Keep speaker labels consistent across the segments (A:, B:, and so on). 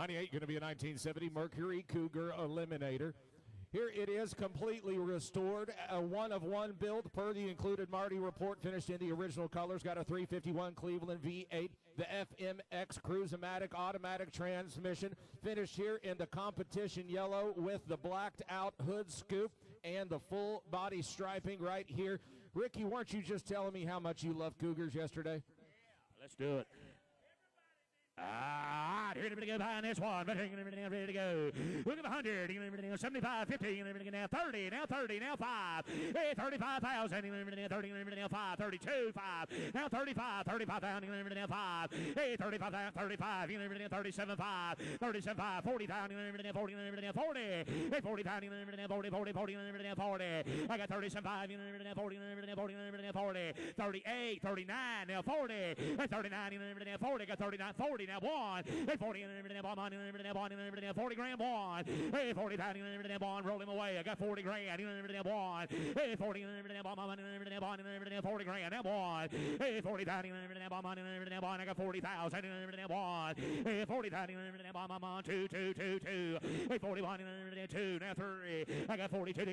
A: 98 going to be a 1970 Mercury Cougar Eliminator. Here it is, completely restored, a one-of-one build per the included Marty report, finished in the original colors, got a 351 Cleveland V8, the FMX Cruise-O-Matic automatic transmission, finished here in the competition yellow with the blacked-out hood scoop and the full body striping right here. Ricky, weren't you just telling me how much you love Cougars yesterday?
B: Yeah, let's do it. Here to go behind this one, but ready to go. Look at 100, 75, 50, now 30, now 30, now 5, 35,000, 30, now 5, 32, 5, now 35, 35,000, now 5, 35, 35, 37, 5, 37, 5, 40,000, 40, 40, 40,000, 40, 40, 40, 40. I got 37, 5, 40, 40, 40, 38, 39, now 40, 39, 40, got 39, 40. Now 1, 40, 40 grand, 1, 40 pound, roll him away. I got 40 grand, 1, 40, 40 grand, now 1, 40 pound, I got 40,000, 1, 40 pound, 2, 2, 2, 2, 41, 2, now 3, I got 42,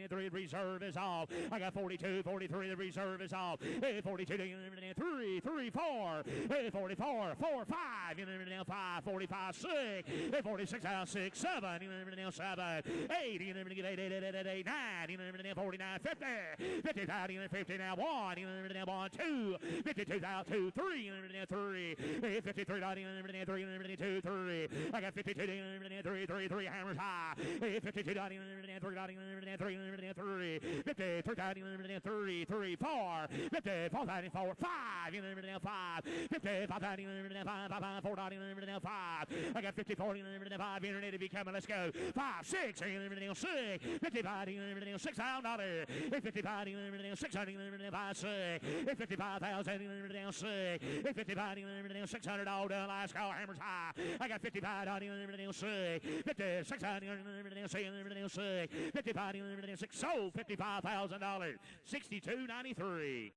B: 3, reserve is off. I got 42, 43, the reserve is off. 42, 3, 3, 4, 44, 4, 5, 5, 45, 6, 46, 6, 7, 7, 8, 8, 9, 49, 50, 55, 50, now 1, 2, 52, 2, 3, 3, 53, 3, 3, I got 52, 3, 3, hammers high, 52, 3, 3, 53, 3, 3, 4, 54, 4, 5, 5, 55, 4, 5. I got 54, 5, internet be coming, let's go. 5, 6, 6, 55, $6,000, 55, 600, 6, 55,000, 6, 55, $600 all done. Last call, hammers high. I got 55, 6, 56, 6, 55, 6, sold $55,000, $62.93.